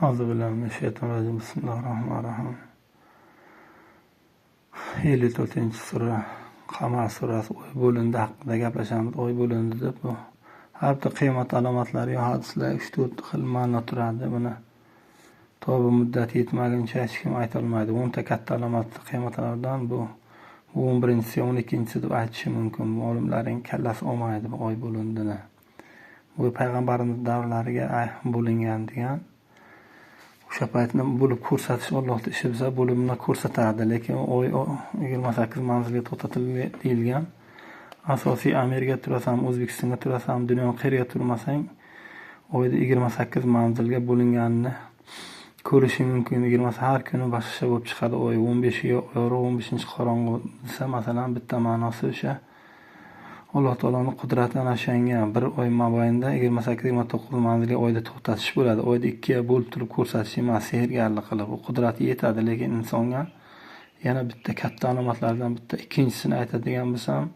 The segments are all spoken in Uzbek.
Auzubillahiminash-shaytonir-rojim. Bismillahir-rohmanir-rohim. 54-sura Qamar surasi oy bo'lindi haqida gaplashamiz. Oy bo'lindi deb bu har bir qiyomat alomatlari yo hadislar 3-4 xil ma'no turadi. Buni to'g'ri muddat yetmaguncha hech kim ayta olmaydi. 10 ta katta alomat qiyomatlardan bu 11-si, 12-si deb aytish mumkin. Olimlarning kallasi olmaydi bu oy bo'lindini. Bu payg'ambarimiz davrlariga bo'lingan degan. O'sha paytni bo'lib ko'rsatish Allohning ishi bo'lsa, bo'limni ko'rsatadi, lekin oy 28 manzilga to'xtatilgan deyilgan. Asosiy Amerika turasam, O'zbekistonga turasam, dunyo qayerga turmasang, oyda 28 manzilga bo'linganini ko'rishing mumkin. 20 har kuni boshqacha bo'lib chiqadi. Oy 15-qorong'u desa, masalan, bitta ma'nosi o'sha Alloh taoloning qudrati ana shunga bir oy mobaynida 28-29 manzilga oyda to'xtatish bo'ladi. Oyda ikkiga bo'lib turib ko'rsatish emas, sehrgarlik qilib. Bu qudrati yetadi, lekin insonga yana bitta katta alomatlardan bitta ikkinchisini aytadigan bo'lsam,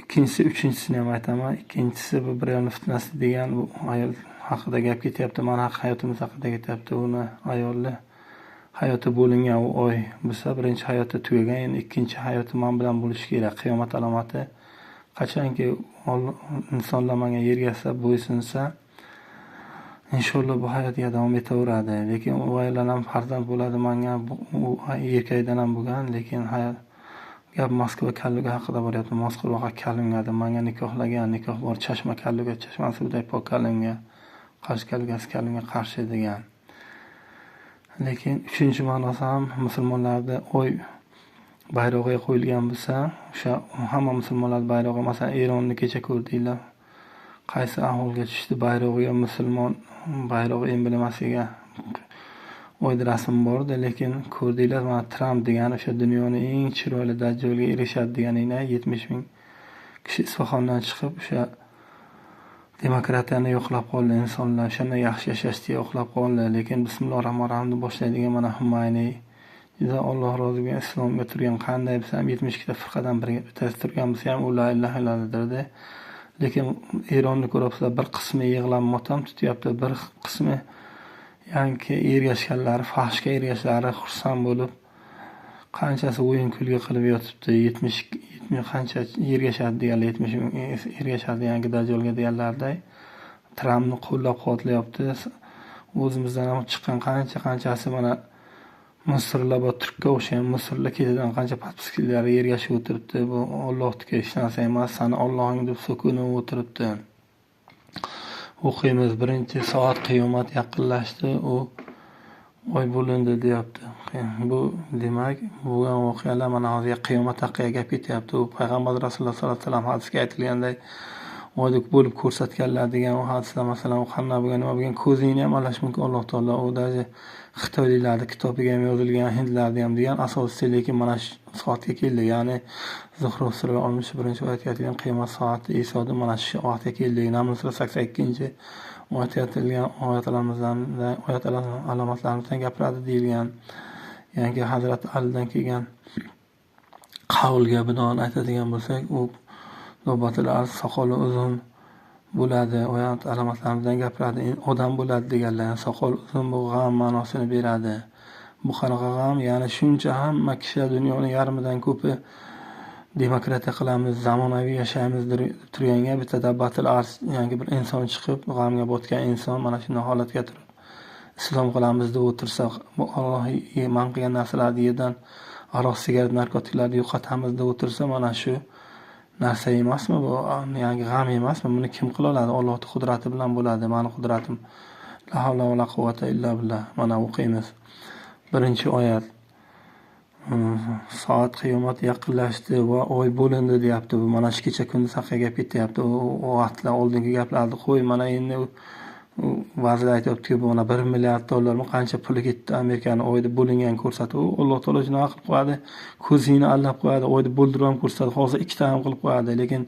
ikkinchisi, uchinchisini ham aytaman. Ikkinchisi bu bir ayol fitnasi degan bu ayol haqida gap ketyapti. Mana hayotimiz haqida ketyapti. Uni ayolni hayoti bo'lingan u oy bo'lsa, birinchi hayoti tugagan, endi ikkinchi hayoti men bilan bo'lishi kerak. Qiyomat alomati qachonki insonlar menga yergasa, bo'ysunsa, inshaalloh bu hayotga davom etaveradi. Lekin u ayollar ham farzand bo'ladi menga, u erkakdan ham bo'lgan, lekin hayot gap Moskva kalluga haqida bo'lyapti. Moskva kallungada menga nikohlagan, nikoh bor, Chashma kalluga, Chashma suvday pok kallunga, qarshi kallugasi kallunga qarshi degan. Lekin uchinchi ma'nosi ham musulmonlarda oy bayrog'iga qo'yilgan bo'lsa, o'sha hamma musulmonlar bayrog'i, masalan, Eronni kecha ko'rdinglar. Qaysi ahvolga tushdi, bayrog'iga musulmon bayrog'i emblemasiga oyda rasm bordi, lekin ko'rdinglar, mana Tramp degan o'sha dunyoning eng chiroyli dajjolga erishadi deganina 70 ming kishi Isfahondan chiqib o'sha demokratiyani yo'qlab qoldi insonlar, shunday yaxshi yashashni yo'qlab qoldi. Lekin bismillahir-rohmanir-rohim deb boshlaydigan mana Humayniy juda Alloh rozi bo'lgan islomga turgan, qanday bo'lsa ham 72 ta firqadan biriga bittasi turgan bo'lsa ham u la ilaha illallohdir. Lekin Eronni ko'ribsizlar, bir qismi yig'lab motam tutyapti, bir qismi yangi ergashganlari, fahshga ergashlari xursand bo'lib, qanchasi o'yin kulgi qilib yotibdi. 70 qancha ergashadi deganlar, 70 ming ergashadi yangi dajjolga deganlarday Trampni qo'llab-quvvatlayapti. O'zimizdan ham chiqqan qanchasi mana Misrlar va Turkka o'xshagan Misrlar ketidan qancha patpiskilari ergashib o'tiribdi. Bu Allohniki hech narsa emas, sani Allohing deb so'kinib o'tiribdi. O'qiymiz, birinchi soat qiyomat yaqinlashdi, u oy bo'lindi deyapti. Bu demak, bo'lgan voqealar mana hozir qiyomat haqida gap ketyapti. U payg'ambar Rasululloh sollallohu alayhi vasallam hadisga aytilganday oyda bo'lib ko'rsatganlar degan u hadislar, masalan, u qanday bo'lgan, nima bo'lgan, ko'zingni ham alash mumkin Alloh taolo. U daji Xitoyliklarning kitobiga ham yozilgan, hindlarning ham degan asosiysi, lekin mana shu soatga keldi. Ya'ni Zuhruf surasi 61-oyatga aytilgan qiyomat soati Isoda mana shu vaqtga keldi. Naml surasi 82-oyatga aytilgan oyat alomatlarimizdan gapiradi deyilgan. Yangi Hazrat Alidan kelgan qavlga binoan aytadigan bo'lsak, u Navbatlar soqoli uzun bo'ladi, oyat alomatlarimizdan gapiradi. Odam bo'ladi deganlar, soqol uzun bu g'am ma'nosini beradi. Bu qanaqa g'am? Ya'ni shuncha hamma kishilar dunyoning yarmidan ko'pi demokratiya qilamiz, zamonaviy yashaymiz turganga bitta dabbatil ars yangi bir inson chiqib, g'amga botgan inson mana shunday holatga turib islom qilamiz deb o'tirsa, bu Alloh man qilgan narsalarni yerdan aroq, sigaret, narkotiklarni yo'qotamiz deb o'tirsa, mana shu narsa emasmi bu? Yangi g'am emasmi? Buni kim qila oladi? Allohning qudrati bilan bo'ladi. Meni qudratim la havla va la quvvata illa billah. Mana o'qiymiz. Birinchi oyat. Soat qiyomat yaqinlashdi va oy bo'lindi deyapti. Bu mana shu kecha kunduz haqida gap ketyapti. U vaqtlar oldingi gaplarni qo'y, mana endi vazir aytayapti-ki, bu mana $1 milliard qancha puli ketdi Amerikani oyda bo'lingan ko'rsatib. Alloh taolo shuni qilib qo'yadi. Ko'zingni allab qo'yadi, oyda bo'ldirib ham ko'rsatadi. Hozir ikkita ham qilib qo'yadi, lekin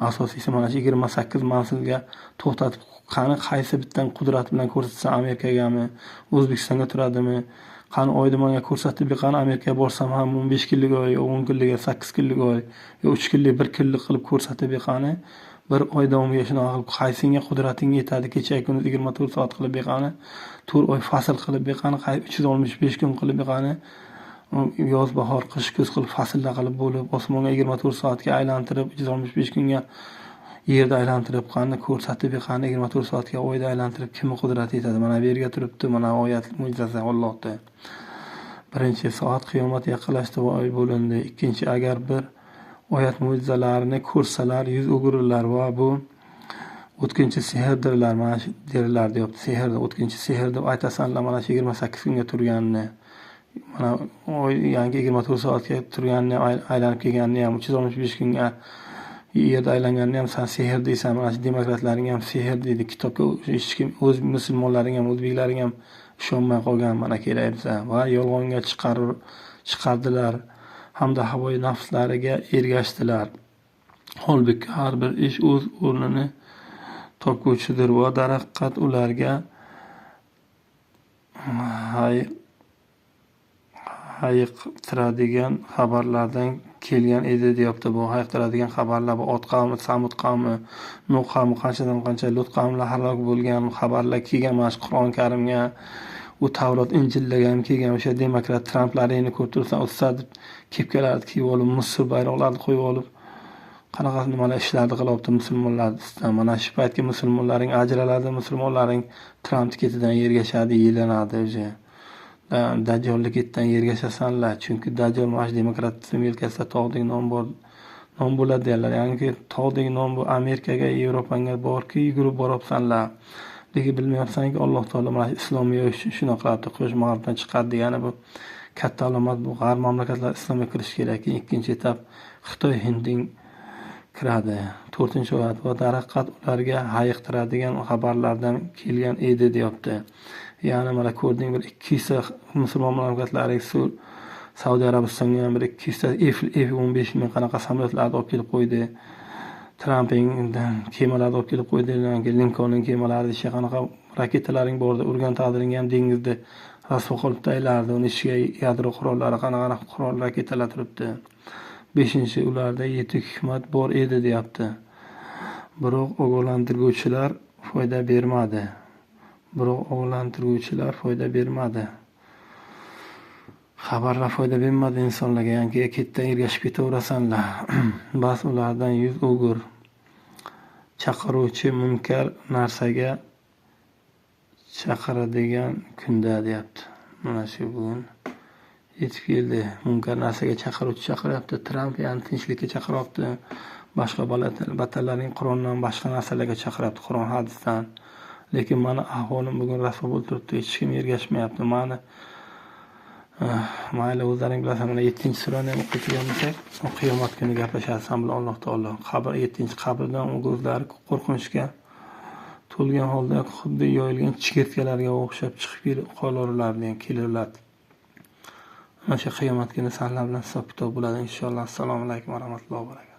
asosiysi mana shu 28 manzilga to'xtatib, qani qaysi bittan qudrat bilan ko'rsatsa, Amerikagami, O'zbekistonga turadimi? Qani oyda menga ko'rsatib, qani Amerikaga borsam ham 15 kunlik oy, 10 kunlik, 8 kunlik oy, 3 kunlik, 1 kunlik qilib ko'rsatib, qani bir oy davomiga shunaqa qilib qaysinga qudrating yetadi, kecha kunduz 24 soat qilib beqani, 4 oy fasl qilib beqani, 365 kun qilib beqani, yoz bahor qish kuz qilib fasllar qilib bo'lib osmonga 24 soatga aylantirib 365 kunga yerda aylantirib qani ko'rsatib beqani 24 soatga oyda aylantirib kimni qudrati yetadi? Mana bu yerga turibdi, mana oyat mo'jiza Allohda. Birinchi soat qiyomat yaqinlashdi va oy bo'lindi. Ikkinchi, agar bir oyat mo'jizalarini ko'rsalar, yuz o'girirlar va bu o'tkinchi sehrdirlar, mana shu derlar deyapti. Sehr, o'tkinchi sehr deb aytasanlar, mana shu 28 kunga turganini, mana oy yangi 24 soatga turganini, aylanib kelganini ham 365 kunga yerda aylanganini ham sen sehr deysan. Mana shu demokratlaring ham sehr deydi. Kitobga hech kim, o'z musulmonlaring ham, o'zbeklaring ham ishonmay qolgan, mana kelayapsa va yolg'onga chiqardilar hamda havoyi nafslariga ergashdilar. Holbuki har bir ish o'z o'rnini topguvchidir va daraqqat ularga hayiqtiradigan xabarlardan kelgan edi deyapti. Bu hayiqtiradigan xabarlar bu Ot qavmi, Samud qavmi, Nuh qavmi, qanchadan qancha Lut qavmlar halok bo'lgan xabarlar kelgan mana shu Qur'on Karimga. U Tavrot, Injillarga ham kelgan. O'sha demokrat Trumplarini ko'rib tursan, o'tsa deb kepkalarni kiyib olib, Misr bayroqlarini qo'yib olib, qanaqa nimalar ishlarni qilyapti musulmonlar ustidan. Mana shu paytga musulmonlaring ajraladi, musulmonlaring Trump ketidan yergashadi, yelanadi o'zi. Dajjollik ketidan yergashasanlar, chunki Dajjol mana shu demokratizm yelkasida tog'dek non bor, non bo'ladi derlar. Ya'ni tog'dek non bu Amerikaga, Yevropaga borki, yugurib boryapsanlar. Lekin bilmayapsanki Alloh taolo mana islomiy shunaqa qiladi, qo'sh mag'ribdan chiqadi degani bu katta alomat. Bu g'arb mamlakatlar islomga kirish kerak. Ikkinchi etap Xitoy, Hinding kiradi. 4-oyat va daraqqat ularga hayiqtiradigan xabarlardan kelgan edi deyapti. Ya'ni mana ko'rding, bir 200 musulmon mamlakatlari Saudiya Arabistonga ham bir 200 F-15 ming qanaqa samolyotlarni olib kelib qo'ydi. Trumpingdan kemalarni olib kelib qo'ydi. Lincolnning kemalari, ichida qanaqa raketalaring bordi, urgan taqdiringga ham dengizda rasvo qilib taylardi. Uni ichiga yadro qurollari, qanaqa qurol raketalar turibdi. 5-chi, ularda yetuk hikmat bor edi deyapti. Biroq ogohlantiruvchilar foyda bermadi. Xabarlar foyda bermadi insonlarga. Yangi ketdan ergashib ketaverasanlar. Bas ulardan yuz o'gir. Chaqiruvchi munkar narsaga chaqiradigan kunda deyapti. Mana shu bugun yetib keldi. Munkar narsaga chaqiruvchi chaqiryapti. Trump ham tinchlikka chaqiryapti. Boshqa batallarning Qur'ondan boshqa narsalarga chaqiryapti, Qur'on hadisdan. Lekin mana ahvolim bugun rasvo bo'lib turibdi. Hech kim ergashmayapti. Mayli, o'zlaring bilasan, mana 7-surani ham o'qiyotgan bo'lsak, qiyomat kuni gaplashasiz ham bilan Alloh taolo. 7-qabrdan o'zlari qo'rqinchga to'lgan holda xuddi yoyilgan chigirtkalarga o'xshab chiqib kelurlar. Mana shu qiyomat kuni sanlar bilan hisob kitob bo'ladi inshaalloh. Assalomu alaykum va rahmatullohi va barakatuh.